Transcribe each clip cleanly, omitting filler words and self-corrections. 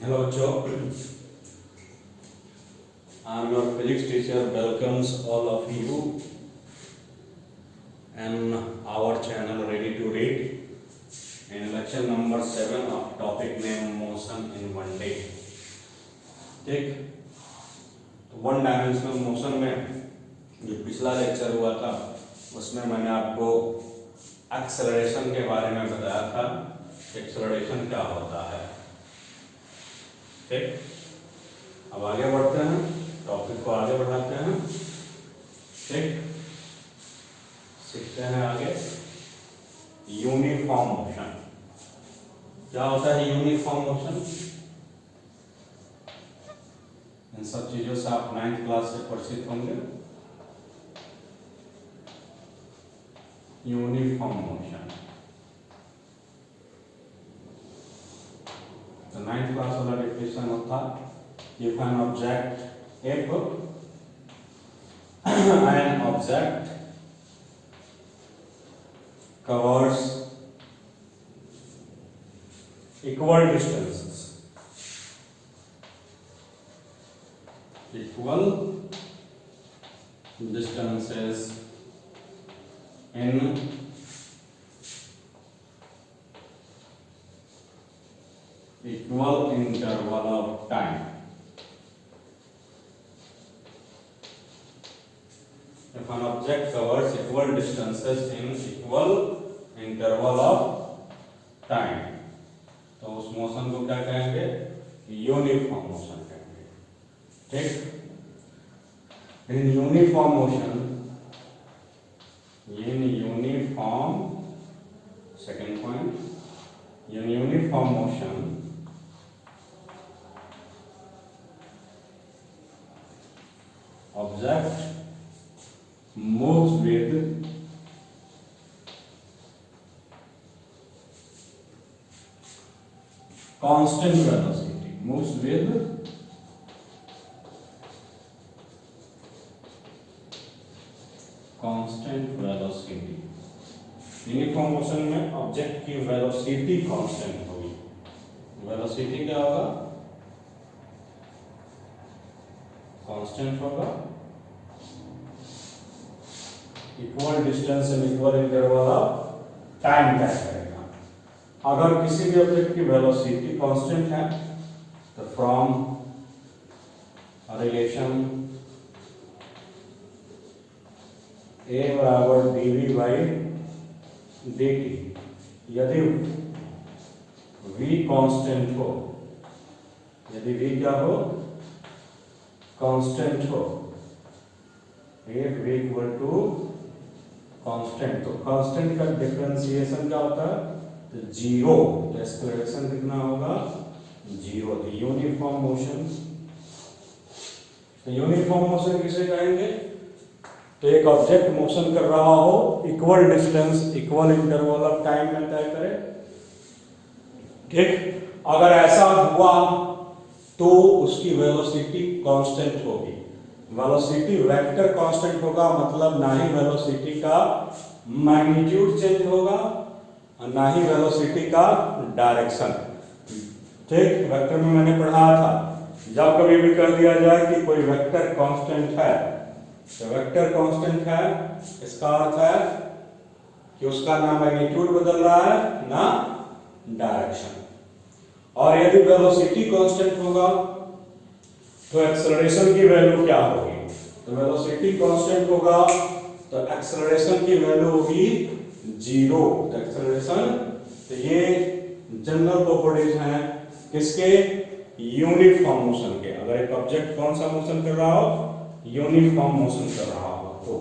Hello, Joe. I'm your physics teacher. Welcomes all of you and our channel Ready to Read in lecture number 7 of topic name motion in one day. ठीक, तो one dimensional motion में जो पिछला lecture हुआ था उसमें मैंने आपको एक्सेलरेशन के बारे में बताया था। एक्सेलरेशन क्या होता है। ठीक, अब आगे बढ़ते हैं, टॉपिक को आगे बढ़ाते हैं। ठीक, सीखते हैं आगे। यूनिफॉर्म मोशन क्या होता है। यूनिफॉर्म मोशन इन सब चीजों से आप 9th क्लास से परिचित होंगे। यूनिफॉर्म मोशन तो 9th क्लास वाला डेफिनेशन होता है if an object covers equal distances in equal interval of time. If an object covers equal distances in equal interval of time, तो उस मोशन को क्या कहेंगे, यूनिफॉर्म मोशन कहेंगे। ठीक, in uniform motion, in uniform, second point, in uniform motion object moves with constant velocity, moves with constant velocity। Uniform motion में object की velocity constant होगी। वेलोसिटी क्या होगा, कांस्टेंट होगा। Equal distance and equal interval of time तय करेगा। अगर किसी भी ऑब्जेक्ट की वेलोसिटी कांस्टेंट है तो फ्रॉम रिलेशन a बराबर dv बाई dt, यदि v कांस्टेंट हो, यदि v क्या हो, कांस्टेंट हो, v इक्वल टू कांस्टेंट, तो कांस्टेंट का डिफरेंशिएशन क्या होता है, तो जीरो, तो एक्सेलरेशन कितना होगा, जीरो। तो यूनिफॉर्म मोशन, तो यूनिफॉर्म मोशन किसे कहेंगे, तो एक ऑब्जेक्ट मोशन कर रहा हो, equal distance equal interval of time में तय करे। ठीक, अगर ऐसा हुआ तो उसकी वेलोसिटी कांस्टेंट होगी। वेलोसिटी वेक्टर कांस्टेंट होगा, मतलब ना ही वेलोसिटी का मैग्नीट्यूड चेंज होगा और ना ही वेलोसिटी का डायरेक्शन। ठीक, वेक्टर में मैंने पढ़ा था, जब कभी भी कह दिया जाए कि कोई वेक्टर कांस्टेंट है, तो वेक्टर कांस्टेंट है, इसका अर्थ है कि उसका ना मैग्नीट्यूड बदल रहा है ना डायरेक्शन। और यदि वेलोसिटी कांस्टेंट होगा तो एक्सेलरेशन की वैल्यू क्या होगी, तो वेलोसिटी कांस्टेंट होगा तो एक्सेलरेशन की वैल्यू होगी जीरो। तो एक्सेलरेशन, तो ये जनरल प्रॉपर्टीज हैं किसके, यूनिफॉर्म मोशन के। अगर एक ऑब्जेक्ट कौन सा मोशन कर रहा हो, यूनिफॉर्म मोशन कर रहा हो तो।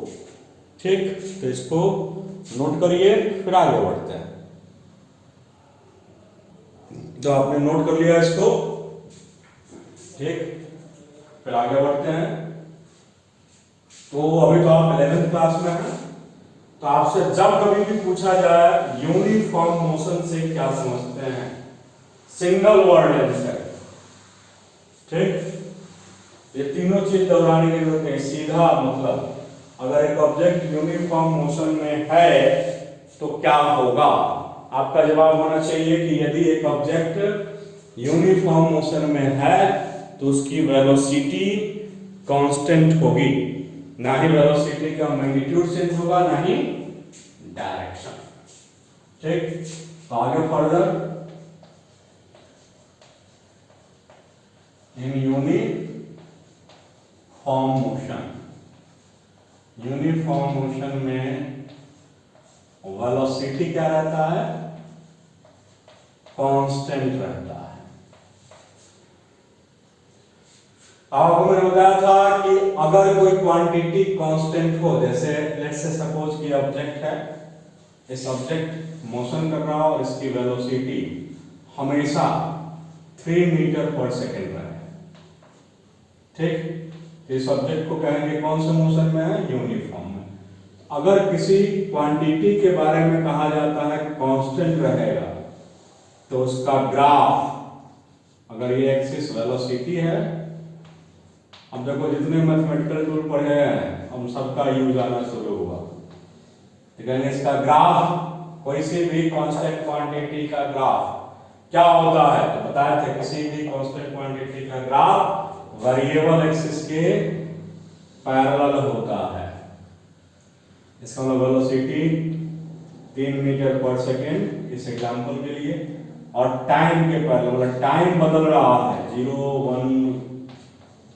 ठीक, तो इसको नोट करिए, फिर आगे बढ़ते हैं। तो आपने नोट कर लिया इसको। ठीक, फिर आगे बढ़ते हैं। तो अभी तो आप 11th क्लास में हैं, तो आपसे जब कभी भी पूछा जाए यूनिफॉर्म मोशन से क्या समझते हैं, सिंगल वर्ड आंसर। ठीक, ये तीनों चीज दोहराने की जरूरत नहीं, सीधा मतलब अगर एक ऑब्जेक्ट यूनिफॉर्म मोशन में है तो क्या होगा, आपका जवाब होना चाहिए कि यदि एक ऑब्जेक्ट यूनिफॉर्म मोशन में है तो उसकी वेलोसिटी कांस्टेंट होगी, ना ही वेलोसिटी का मैग्नीट्यूड चेंज होगा, ना ही डायरेक्शन। ठीक, तो आगे फर्दर इन यूनिफॉर्म मोशन में वेलोसिटी क्या रहता है, कांस्टेंट रहता है। अब हमने बताया था कि अगर कोई क्वांटिटी कांस्टेंट हो, जैसे लेट्स से सपोज कि ऑब्जेक्ट है, इस ऑब्जेक्ट मोशन कर रहा हो और इसकी वेलोसिटी हमेशा 3 मीटर पर सेकेंड रहे, ठीक, इस ऑब्जेक्ट को कहेंगे कौन सा मोशन में है, यूनिफॉर्म में। अगर किसी क्वांटिटी के बारे में कहा जाता है कांस्टेंट रहेगा तो उसका ग्राफ, अगर ये एक्सिस वेलोसिटी है, अब देखो जितने मैथमेटिकल टूल पढ़े हैं हम सबका यूज आना शुरू हुआ, लेकिन इसका ग्राफ, कोई सी भी कांस्टेंट क्वांटिटी का ग्राफ क्या होता है, तो बताया था किसी भी कांस्टेंट क्वांटिटी का ग्राफ वेरिएबल एक्सिस के पैरेलल होता है। इसका मतलब वेलोसिटी 3 मीटर पर सेकेंड इस एग्जांपल के लिए, और टाइम के पैरेलल, मतलब टाइम बदल रहा है 0 1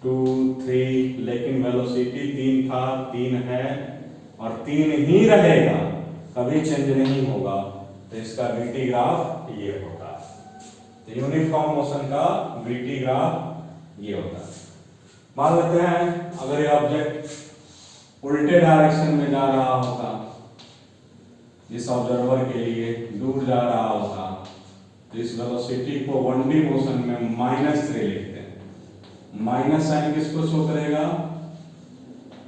2 3, लेकिन वेलोसिटी 3 था, 3 है और 3 ही रहेगा, कभी चेंज नहीं होगा, तो इसका VT ग्राफ ये होगा। तो यूनिफॉर्म मोशन का VT ग्राफ ये होता है। मान लेते हैं अगर ये ऑब्जेक्ट उल्टे डायरेक्शन में जा रहा होता, इस ऑब्जर्वर के लिए दूर जा रहा होता, तो इस वेलोसिटी को 1D मोशन में -3 लिखते हैं। माइनस साइन किसको शो करेगा,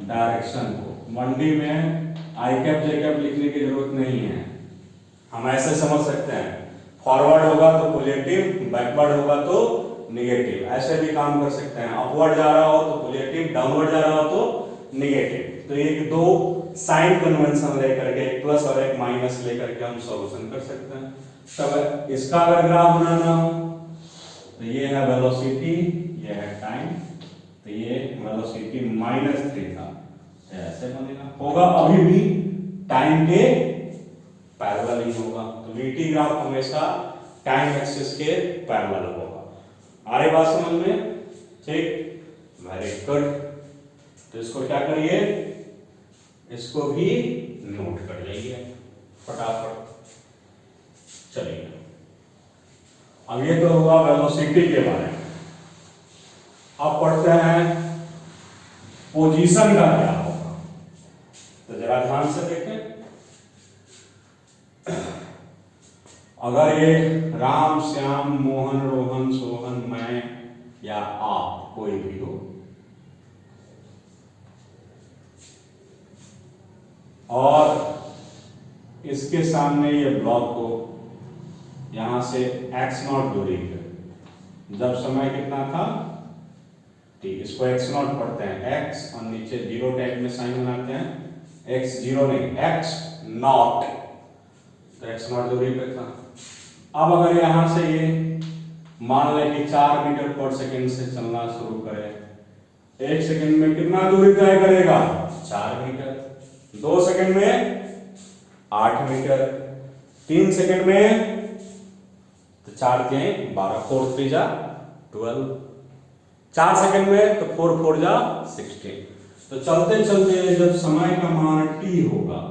डायरेक्शन को। 1D में आई कैप जे कैप लिखने की जरूरत नहीं है, हम ऐसे समझ सकते हैं, फॉरवर्ड होगा तो पॉजिटिव, बैकवर्ड होगा तो निगेटिव, ऐसे भी काम कर सकते हैं। अपवर्ड जा रहा हो तो पॉजिटिव, डाउनवर्ड जा रहा हो तो निगेटिव। तो ये दो साइन कन्वेंशन लेकर के, एक प्लस और एक माइनस लेकर के हम सॉल्यूशन कर सकते हैं। तब इसका अगर ग्राफ बनाना हो तो ये है वेलोसिटी, ये है टाइम, तो ये वेलोसिटी -3 था, ऐसे बनेगा, होगा अभी भी टाइम के पैरेलल ही होगा। तो VT ग्राफ हमेशा टाइम एक्सिस के पैरेलल होगा। आ रही बात समझ में, ठीक, वेरी गुड। तो इसको क्या करिए, इसको भी नोट कर लीजिए फटाफट। चलिए, अब ये तो हुआ वेलोसिटी के बारे में। अब पढ़ते हैं पोजीशन का क्या होगा, तो जरा ध्यान से देखें। अगर ये राम, श्याम, मोहन, रोहन, सोहन, मैं या आप कोई भी हो, और इसके सामने ये ब्लॉक हो, यहां से x0 दूरी पे, जब समय कितना था t, इसको x0 पढ़ते हैं, x और नीचे 0 टाइप में साइन बनाते हैं, x0 नहीं x0, तो x0 दूरी पे था। अब अगर यहां से ये मान लें कि 4 मीटर पर सेकेंड से चलना शुरू करे, 1 सेकेंड में कितना दूरी तय करेगा, 4 मीटर, 2 सेकेंड में 8 मीटर, 3 सेकेंड में, तो 4 के 12, 4 3 जा 12, 4 सेकेंड में तो 4 4 जा 16। तो चलते चलते जब समय का मान t होगा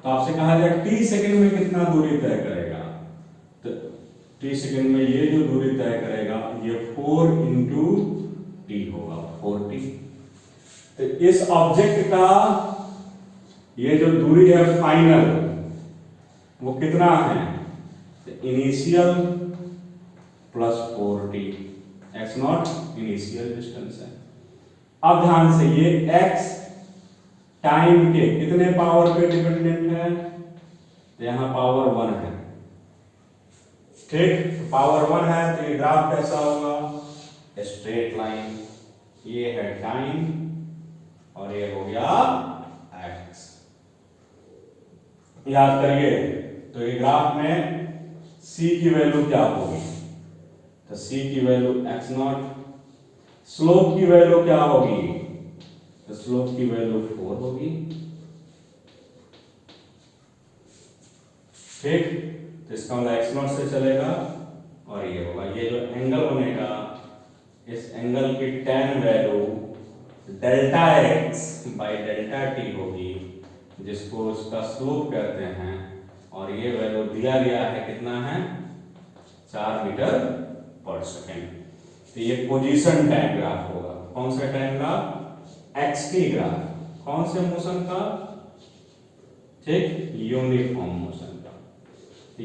तो आपसे कहा जाए t सेकेंड में कितना दूरी तय करेगा, तो t सेकेंड में ये जो दूरी तय करेगा ये 4 into t होगा, 4t। तो इस ऑब्जेक्ट का ये जो दूरी है फाइनल वो कितना है, तो initial plus 4t, x0 initial distance है। अब ध्यान से, ये x टाइम के कितने पावर पे डिपेंडेंट है, तो यहां पावर 1 है, ठीक, तो पावर 1 है, तो ये ग्राफ कैसा होगा, स्ट्रेट लाइन, ये है टाइम और ये हो गया x। याद करिए, तो ये ग्राफ में c की वैल्यू क्या होगी, तो c की वैल्यू x0, स्लोप की वैल्यू क्या होगी, तो स्लोप की वैल्यू 4 होगी। ठीक, तो इसका मतलब x0 से चलेगा और ये होगा, ये जो एंगल बनेगा इस एंगल की tan value delta x by delta t होगी, जिसको उसका स्लोप कहते हैं, और ये वैल्यू दिया गया है कितना है, 4 मीटर पर सेकेंड। तो ये पोजीशन टाइम ग्राफ होगा। कौन सा टाइम ग्राफ, xt ग्राफ। कौन से मोशन का, ठीक, यूनिफॉर्म मोशन का।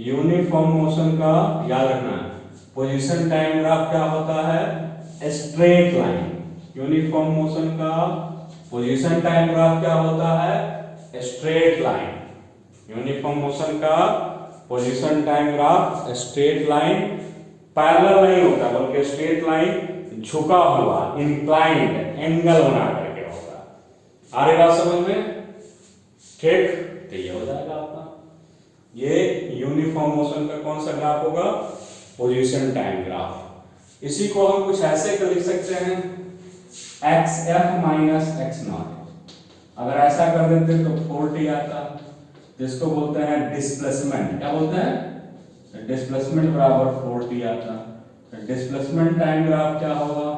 यूनिफॉर्म मोशन का याद रखना है, पोजीशन टाइम ग्राफ क्या होता है, स्ट्रेट लाइन। यूनिफॉर्म मोशन का पोजीशन टाइम ग्राफ क्या होता है, स्ट्रेट लाइन। यूनिफॉर्म मोशन का position time graph straight line, parallel नहीं होता बल्कि स्ट्रेट लाइन झुका हुआ, इंक्लाइंड एंगल बना करके होगा। आ रही बात समझ में, ठीक, तो ये हो जाएगा आपका, ये यूनिफॉर्म मोशन का कौन सा ग्राफ होगा, पोजीशन टाइम ग्राफ। इसी को हम कुछ ऐसे कर लिख सकते हैं, xf माइनस x0। अगर ऐसा कर देते तो 4t आता, जिसको बोलते हैं डिस्प्लेसमेंट। क्या बोलते हैं, डिस्प्लेसमेंट बराबर 4t आता। तो डिस्प्लेसमेंट टाइम ग्राफ क्या होगा,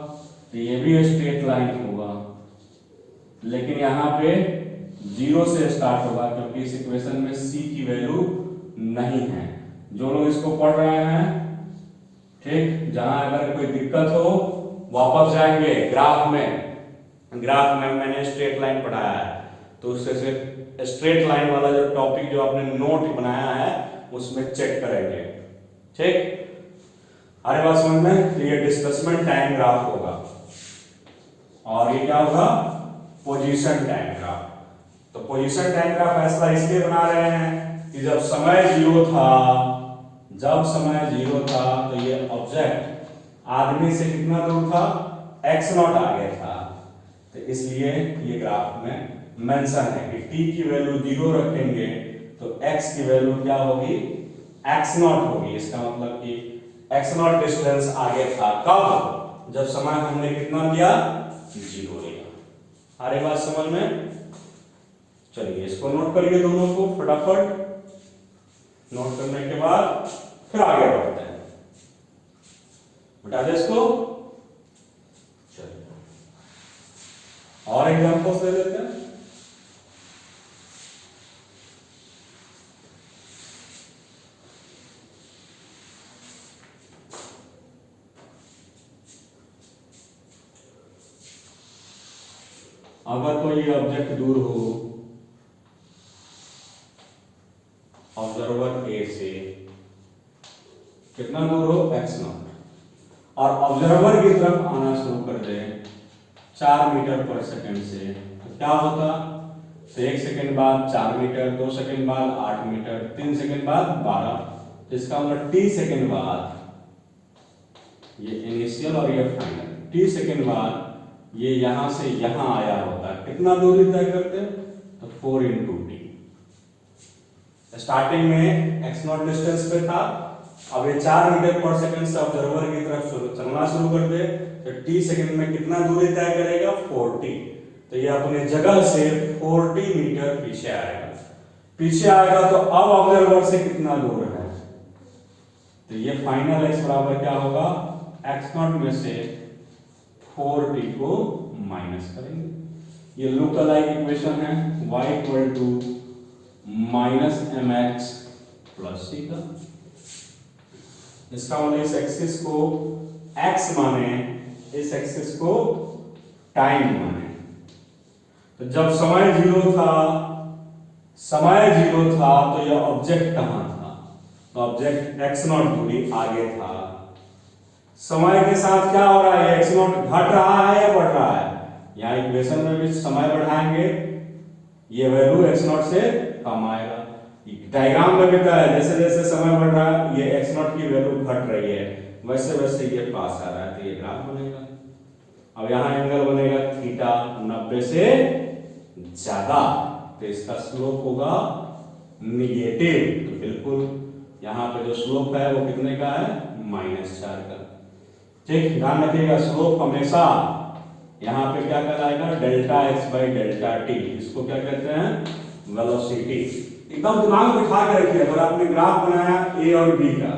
तो ये भी स्ट्रेट लाइन होगा, लेकिन यहाँ पे 0 से स्टार्ट होगा, क्योंकि इस इक्वेशन में c की वैल्यू नहीं है। जो लोग इसको पढ़ रहे हैं, ठीक, जहां अगर कोई दिक्कत हो वापस जाएंगे ग्राफ में मैंने स्ट्रेट लाइन पढ़ाया है, तो उससे से स्ट्रेट लाइन वाला जो टॉपिक जो आपने नोट बनाया है उसमें चेक करेंगे। ठीक, अरे बात समझ में, तो ये डिस्प्लेसमेंट टाइम ग्राफ होगा और ये क्या होगा, पोजीशन टाइम ग्राफ। तो पोजीशन टाइम ग्राफ ऐसा इसलिए बना रहे हैं कि जब समय 0 था तो ये ऑब्जेक्ट आदमी से कितना दूर था, x0 आगे था। तो इसलिए ये ग्राफ में मेंशन है कि t की वैल्यू 0 रखेंगे तो x की वैल्यू क्या होगी, x0 होगी। इसका मतलब कि x0 डिस्टेंस आगे था, कब, जब समय हमने कितना लिया, 0 लिया। अरे बात समझ में, चलिए इसको नोट करिए दोनों को फटाफट। नोट करने के बाद फिर आगे बढ़ते हैं, बता दे इसको। चलिए और एग्जांपल्स ले लेते हैं। अगर कोई ऑब्जेक्ट दूर हो ऑब्जर्वर ए से, कितना दूर हो, x0, और ऑब्जर्वर की तरफ आना शुरू कर दे 4 मीटर पर सेकंड से, तो क्या होता, तो 1 सेकंड बाद 4 मीटर, 2 सेकंड बाद 8 मीटर, 3 सेकंड बाद 12। तो इसका मतलब t सेकंड बाद, ये इनिशियल और ये फाइनल, t सेकंड बाद ये यहां से यहां आया होता है, कितना दूरी तय करते हैं, तो 4 × t। स्टार्टिंग में x0 डिस्टेंस पे था, अब ये 4 मीटर पर सेकंड से ऑब्जर्वर की तरफ चलना शुरू कर दे तो t सेकंड में कितना दूरी तय करेगा, 4t। तो ये अपने जगह से 40 मीटर पीछे आएगा तो अब ऑब्जर्वर से कितना दूर है, तो ये फाइनल x बराबर क्या होगा, x0 में से 4t को माइनस करेंगे। ये लुक अलाइक इक्वेशन है, y = -mx + c का। इसका मतलब इस एक्सिस को x माने, इस एक्सिस को टाइम माने। तो जब समय 0 था तो यह ऑब्जेक्ट कहां था, तो ऑब्जेक्ट x0 दूरी आगे था। समय के साथ क्या हो रहा है, x0 घट रहा है या बढ़ रहा है, यहाँ इक्वेशन में भी समय बढ़ाएंगे, ये वैल्यू x0 से कम आएगा। डायग्राम में भी क्या है, जैसे जैसे समय बढ़ रहा है ये x0 की वैल्यू घट रही है, वैसे वैसे ये पास आ रहा है, तो ये ग्राफ बनेगा। अब यहाँ एंगल बनेगा थीटा 90 से ज्यादा, तो इसका स्लोप होगा निगेटिव। तो बिल्कुल यहाँ पे जो स्लोप है वो कितने का है, -4 का। ठीक, ध्यान रखिएगा स्लोप हमेशा यहाँ पे क्या कहलाएगा, delta x by delta T. इसको क्या कहते हैं, वेलोसिटी। एकदम दिमाग में बिठा के रखिए, अगर आपने ग्राफ बनाया ए और बी का,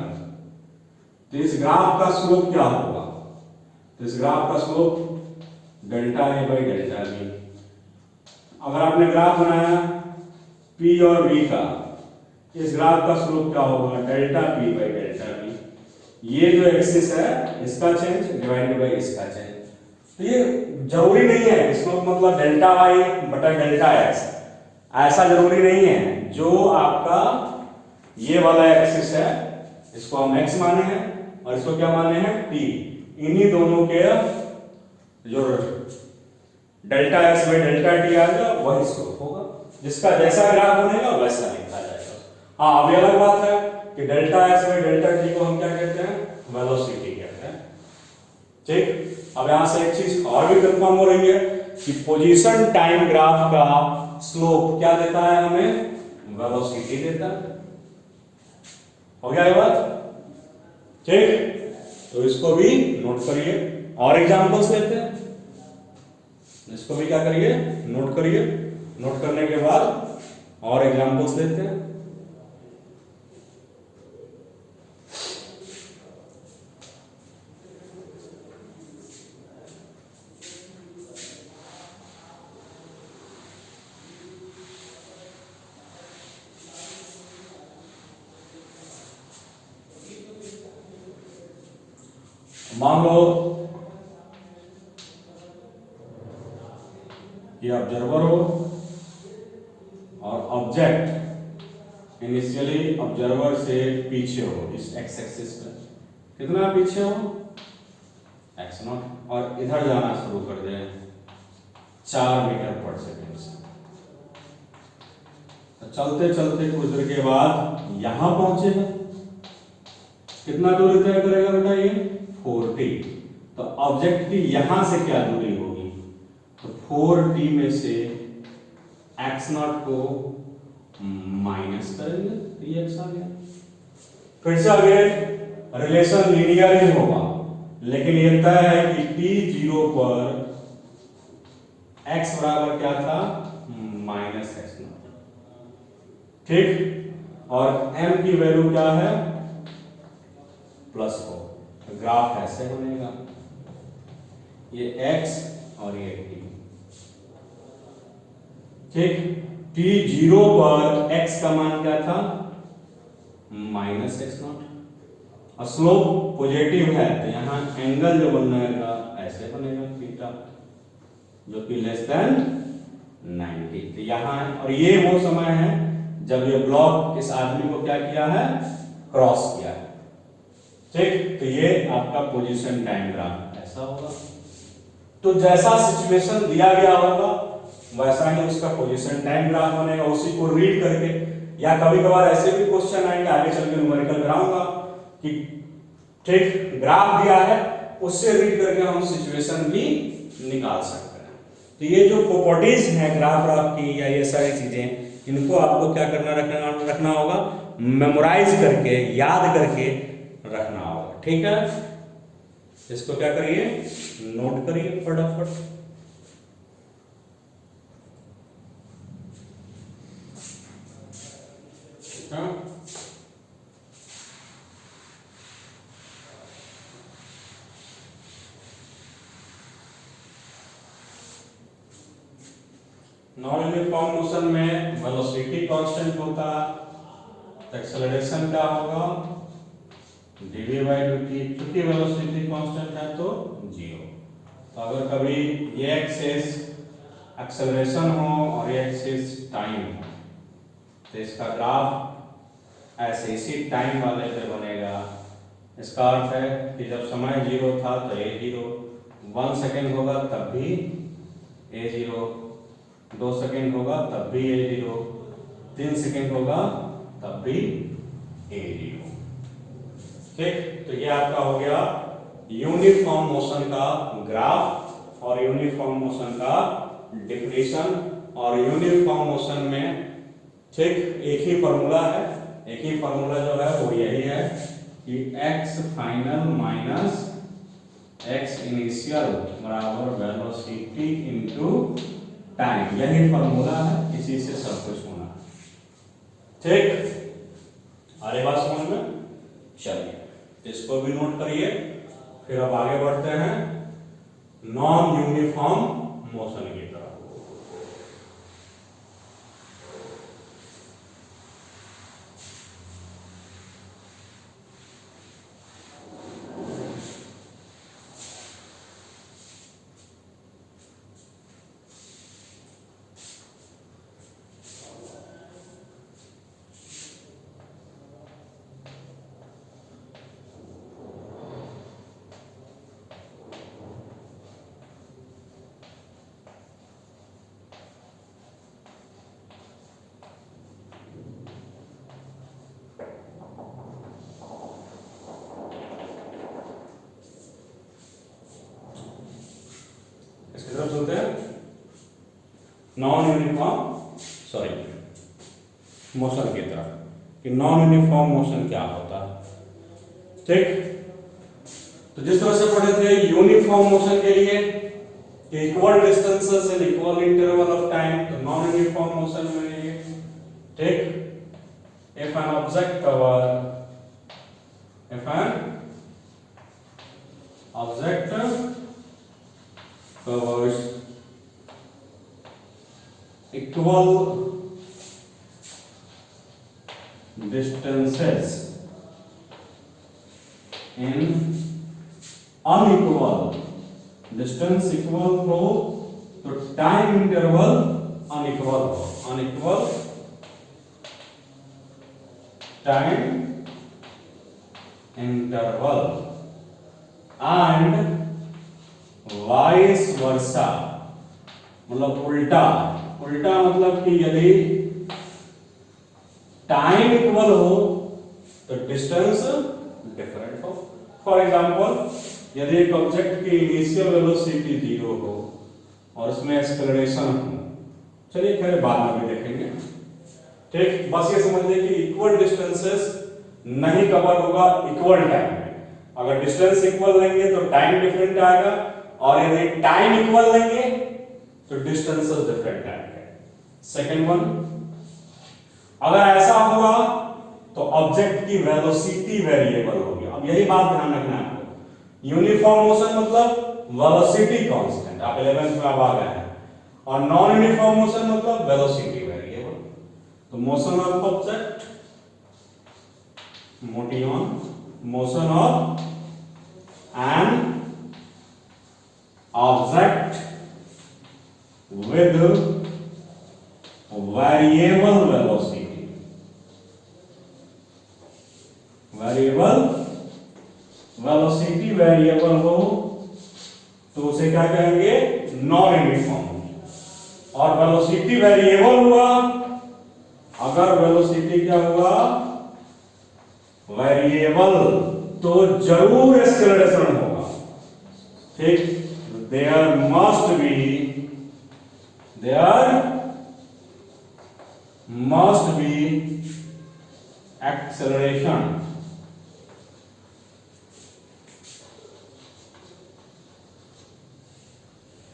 तो इस ग्राफ का स्लोप क्या होगा, तो इस ग्राफ का slope delta A by delta B. अगर आपने ग्राफ बनाया पी और बी का, इस ग्राफ का स्लोप क्या होगा, delta P by delta B. ये जो एक्सिस है इसका चेंज डिवाइडेड बाई इसका चेंज। तो ये जरूरी नहीं है स्लोप मतलब डेल्टा वाई बटा डेल्टा एक्स, ऐसा जरूरी नहीं है। जो आपका ये वाला एक्सिस है इसको हम एक्स माने हैं और इसको क्या माने हैं, टी। इन्हीं दोनों के जो delta x by delta T आएगा वही स्लोप होगा, जिसका जैसा ग्राफ बनेगा वैसा लिखा जाएगा। हाँ, अभी अलग बात है कि delta x by delta T को हम क्या कहते हैं, वेलोसिटी कहते हैं। ठीक, अब यहां से एक चीज और भी कंफर्म हो रही है कि पोजीशन टाइम ग्राफ का स्लोप क्या देता है हमें, वेलोसिटी देता है। हो गया ये बात, ठीक। तो इसको भी नोट करिए और एग्जांपल्स लेते हैं, इसको भी क्या करिए, नोट करिए। नोट करने के बाद और एग्जांपल्स लेते हैं। मान लो ये ऑब्जर्वर हो और ऑब्जेक्ट इनिशियली ऑब्जर्वर से पीछे हो, इस एक्स एक्सिस पे कितना पीछे हो, एक्स नॉट, और इधर जाना शुरू कर दे 4 मीटर पर सेकेंड से। तो चलते चलते कुछ देर के बाद यहां पहुंचेगा, कितना दूरी तय करेगा बेटा, ये 4t। तो ऑब्जेक्ट की यहां से क्या दूरी होगी, तो 4t में से x नॉट को माइनस करेंगे, तो ये x आ गया। फिर से आगे रिलेशन लीनियर ही होगा, लेकिन ये तय है कि t0 पर x बराबर क्या था, माइनस एक्स नॉट। ठीक, और m की वैल्यू क्या है, +4। तो ग्राफ ऐसे बनेगा, ये x और ये t। ठीक, t0 पर x का मान क्या था, माइनस एक्स नॉट, और स्लोप पॉजिटिव है तो यहां एंगल जो बनेगा ऐसे बनेगा थीटा, जो कि लेस देन 90। तो यहां, और ये वो समय है जब ये ब्लॉक इस आदमी को क्या किया है, क्रॉस किया है। ठीक, तो ये आपका पोजीशन टाइम ग्राफ ऐसा होगा। तो जैसा सिचुएशन दिया गया होगा वैसा ही उसका पोजीशन टाइम ग्राफ बनेगा, उसी को रीड करके। या कभी कभार ऐसे भी क्वेश्चन आएंगे, आगे चल के न्यूमेरिकल कराऊंगा कि ठीक ग्राफ दिया है उससे रीड करके हम सिचुएशन भी निकाल सकते हैं। तो ये जो प्रॉपर्टीज हैं ग्राफ की या ये सारी चीजें, इनको आपको क्या करना रखना होगा, मेमोराइज करके, याद करके रखना होगा। ठीक है, इसको क्या करिए, नोट करिए फटाफट। नॉन यूनिफॉर्म मोशन में वेलोसिटी कांस्टेंट होता, एक्सेलरेशन क्या होगा, dv/dt। क्योंकि वेलोसिटी कांस्टेंट है तो 0। तो अगर कभी ये एक्सिस एक्सेलरेशन हो और ये एक्सिस टाइम हो, तो इसका ग्राफ ऐसे इसी टाइम वाले पे बनेगा। इसका अर्थ है कि जब समय 0 था तो a0, 1 सेकेंड होगा तब भी a0, 2 सेकेंड होगा तब भी a0, 3 सेकेंड होगा तब भी a0। ठीक, तो ये आपका हो गया यूनिफॉर्म मोशन का ग्राफ और यूनिफॉर्म मोशन का डिफिनेशन। और यूनिफॉर्म मोशन में ठीक एक ही फॉर्मूला है, एक ही फॉर्मूला जो है वो यही है कि x final minus x initial बराबर वेलोसिटी इनटू टाइम, यही फॉर्मूला है, इसी से सब कुछ होना। ठीक, अरे बात समझ में? चलिए इसको भी नोट करिए, फिर अब आगे बढ़ते हैं नॉन यूनिफॉर्म मोशन की तरफ। इसकी तरफ चलते हैं, नॉन यूनिफॉर्म मोशन की तरफ, कि नॉन यूनिफॉर्म मोशन क्या होता है। ठीक, तो जिस तरह से पढ़े थे यूनिफॉर्म मोशन के लिए equal distances and equal interval of time, तो नॉन यूनिफॉर्म मोशन में ये, ठीक, if an object covers equal distances in unequal distance equal हो तो टाइम इंटरवल अनइक्वल हो, unequal time interval and vice versa, मतलब उल्टा, उल्टा मतलब कि यदि टाइम इक्वल हो तो डिस्टेंस डिफरेंट हो। फॉर एग्जांपल यदि एक ऑब्जेक्ट की इनिशियल वेलोसिटी 0 हो और उसमें एक्सेलरेशन हो, चलिए खैर बाद में भी देखेंगे। ठीक, बस ये समझ लें कि इक्वल डिस्टेंसेस नहीं कवर होगा इक्वल टाइम में। अगर डिस्टेंस इक्वल लेंगे तो टाइम डिफरेंट आएगा, और यदि टाइम इक्वल लेंगे तो डिस्टेंसेस डिफरेंट आएंगे। सेकंड वन, अगर ऐसा हुआ तो ऑब्जेक्ट की वेलोसिटी वेरिएबल होगी। अब यही बात ध्यान रखना है आपको, यूनिफॉर्म मोशन मतलब वेलोसिटी कांस्टेंट, आप 11th में अब आ गए हैं, और नॉन यूनिफॉर्म मोशन मतलब वेलोसिटी वेरिएबल। तो motion of object, motion of an object with variable velocity, variable velocity variable हो तो उसे क्या कहेंगे, नॉन यूनिफॉर्म। और वेलोसिटी वेरिएबल हुआ, अगर वेलोसिटी क्या हुआ, वेरिएबल, तो जरूर एक्सेलरेशन होगा। ठीक, there must be acceleration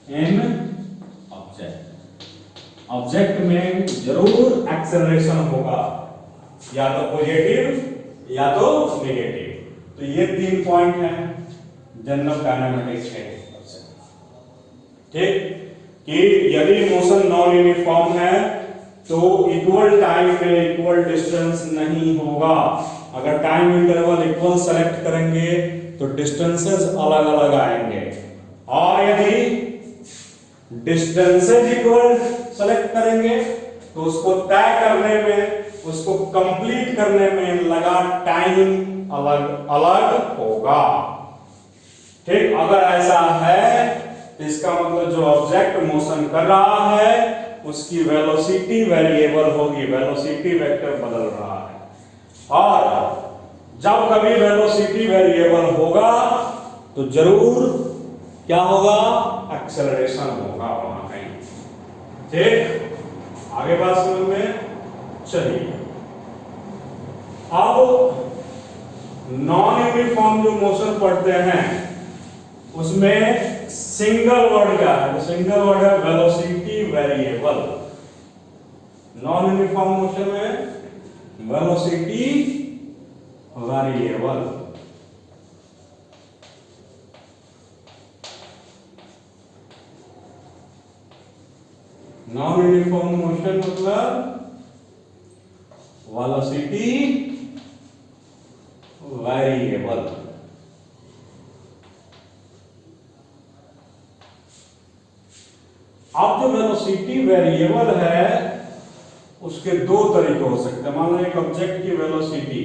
in object में जरूर एक्सेलरेशन होगा, या तो पॉजिटिव या तो नेगेटिव। तो ये 3 पॉइंट हैं जनरल काइनेमेटिक्स के। ठीक, कि यदि मोशन नॉन यूनिफॉर्म है तो इक्वल टाइम में इक्वल डिस्टेंस नहीं होगा। अगर टाइम इंटरवल इक्वल सेलेक्ट करेंगे तो डिस्टेंसेस अलग अलग आएंगे, और यदि डिस्टेंसेस इक्वल सेलेक्ट करेंगे तो उसको तय करने में, उसको कंप्लीट करने में लगा टाइम अलग अलग होगा। ठीक, अगर ऐसा है तो इसका मतलब जो ऑब्जेक्ट मोशन कर रहा है उसकी वेलोसिटी वेरिएबल होगी, वेलोसिटी वेक्टर बदल रहा है। और जब कभी वेलोसिटी वेरिएबल होगा तो जरूर क्या होगा, एक्सेलरेशन होगा वहां कहीं। ठीक, आगे बात समझ में चलिए। अब नॉन यूनिफॉर्म जो मोशन पढ़ते हैं उसमें सिंगल वर्ड क्या है? तो सिंगल वर्ड है velocity variable. Non uniform motion में velocity variable. Non uniform motion मतलब वेलोसिटी वेरिएबल। अब जो वेलोसिटी वेरिएबल है उसके दो तरीके हो सकते हैं। मान लो एक ऑब्जेक्ट की वेलोसिटी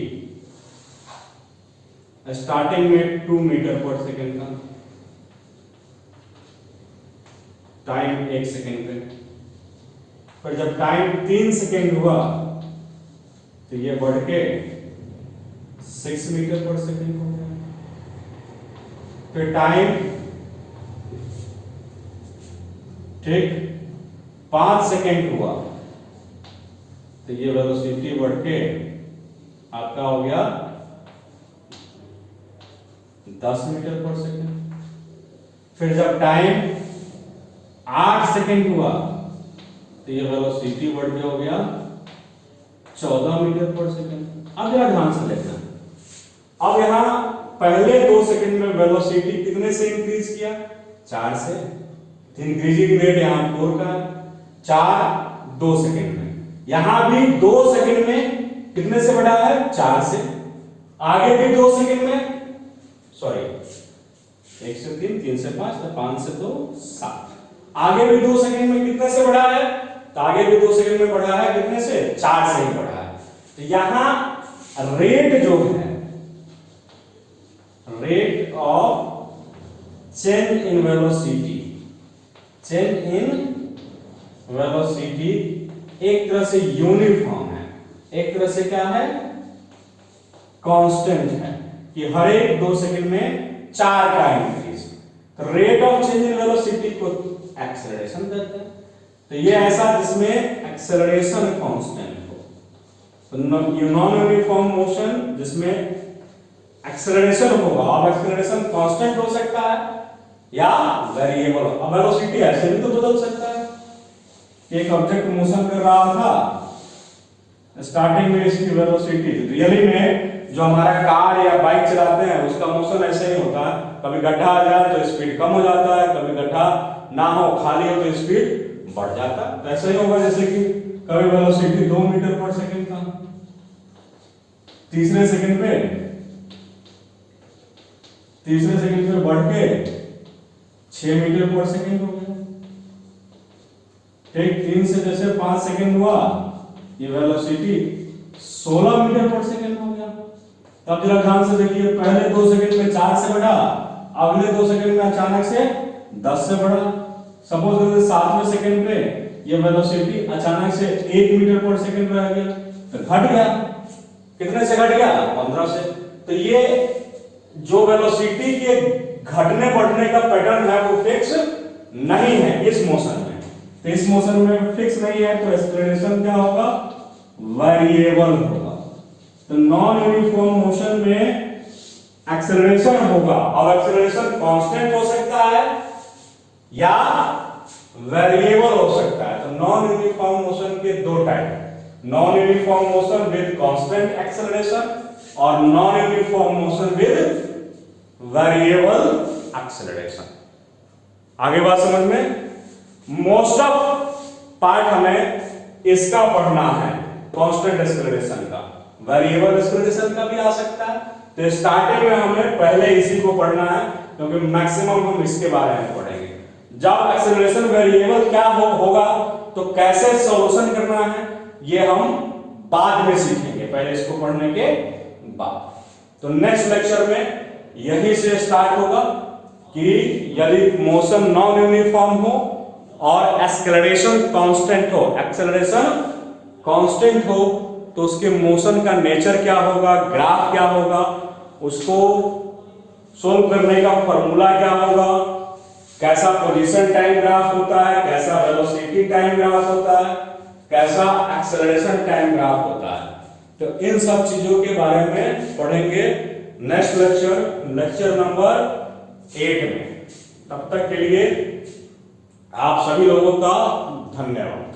स्टार्टिंग में 2 मीटर पर सेकेंड था, टाइम 1 सेकेंड पे, पर जब टाइम 3 सेकेंड हुआ तो ये बढ़ के 6 मीटर पर सेकेंड हो गया। फिर टाइम ठीक 5 सेकेंड हुआ तो ये वेलोसिटी बढ़ के आपका हो गया 10 मीटर पर सेकेंड। फिर जब टाइम 8 सेकेंड हुआ तो ये वेलोसिटी बढ़ के हो गया 14 मीटर पर सेकेंड। अब जरा ध्यान से देखना, अब यहां पहले 2 सेकेंड में वेलोसिटी कितने से इंक्रीज किया? 4 से। इंक्रीजिंग रेट यहां 4 का, 4 2 सेकेंड में। यहां भी 2 सेकेंड में कितने से बढ़ा है? 4 से। आगे भी 2 सेकेंड में, सॉरी 1 से 3, 3 से 5, तो 5 से 2 7। आगे भी 2 सेकेंड में कितने से बढ़ा है? तो आगे भी 2 सेकेंड में बढ़ा है कितने से? 4 से ही बढ़ा है। तो यहां रेट जो है, rate of change in velocity, change in velocity एक तरह से यूनिफॉर्म है, एक तरह से क्या है? कांस्टेंट है कि हर एक 2 सेकंड में 4 का इंक्रीज। तो rate of change in velocity को एक्सेलरेशन कहते हैं। तो ये ऐसा जिसमें एक्सेलरेशन कांस्टेंट हो। तो नॉन यूनिफॉर्म मोशन जिसमें एक्सेलरेशन होगा, अब एक्सेलरेशन कांस्टेंट हो सकता है या वेरिएबल। अब वेलोसिटी ऐसे भी तो बदल सकता है। एक ऑब्जेक्ट मोशन कर रहा था, स्टार्टिंग में इसकी वेलोसिटी, रियली में जो हमारा कार या बाइक चलाते हैं उसका मोशन ऐसे ही होता है। कभी गड्ढा आ जाए तो स्पीड कम हो जाता है, कभी गड्ढा ना हो खाली हो तो स्पीड बढ़ जाता है। तो ऐसा ही होगा जैसे कि कभी वेलोसिटी 2 मीटर पर सेकंड था, तीसरे सेकंड पे बढ़ के 6 मीटर पर सेकंड हो गया। ठीक 3 से जैसे 5 सेकंड हुआ, ये वेलोसिटी 16 मीटर पर सेकंड हो गया। तब जरा ध्यान से देखिए, पहले 2 सेकंड में 4 से बढ़ा, अगले 2 सेकंड में अचानक से 10 से बढ़ा। सपोज करिए 7वें सेकंड पे ये वेलोसिटी अचानक से 1 मीटर पर सेकंड रह गया, तो घट गया। कितने से घट गया? 15 से। तो ये जो वेलोसिटी के घटने बढ़ने का पैटर्न है वो फिक्स नहीं है इस मोशन में। तो इस मोशन में फिक्स नहीं है, तो एक्सेलरेशन क्या होगा? वेरिएबल होगा। तो नॉन यूनिफॉर्म मोशन में एक्सेलरेशन होगा। अब एक्सेलरेशन कांस्टेंट हो सकता है या वेरिएबल हो सकता है। तो नॉन यूनिफॉर्म मोशन के 2 type, non uniform motion with constant acceleration और non uniform motion with variable acceleration. आगे बात समझ में? मोस्ट ऑफ पार्ट हमें इसका पढ़ना है, कांस्टेंट एक्सेलरेशन का, वेरिएबल एक्सेलरेशन का भी आ सकता है। तो स्टार्टिंग में हमें पहले इसी को पढ़ना है क्योंकि मैक्सिमम हम इसके बारे में पढ़ेंगे। जब एक्सेलरेशन वेरिएबल क्या होगा तो कैसे सॉल्यूशन करना है ये हम बाद में सीखेंगे, पहले इसको पढ़ने के बाद। तो नेक्स्ट लेक्चर में यही से स्टार्ट होगा कि यदि मोशन नॉन यूनिफॉर्म हो और एक्सेलरेशन कांस्टेंट हो, एक्सेलरेशन कांस्टेंट हो तो उसके मोशन का नेचर क्या होगा, ग्राफ क्या होगा, उसको सोल्व करने का फॉर्मूला क्या होगा, कैसा पोजीशन टाइम ग्राफ होता है, कैसा वेलोसिटी टाइम ग्राफ होता है, कैसा एक्सेलरेशन टाइम ग्राफ होता है। तो इन सब चीजों के बारे में पढ़ेंगे नेक्स्ट लेक्चर, लेक्चर नंबर 8 में। तब तक के लिए आप सभी लोगों का धन्यवाद।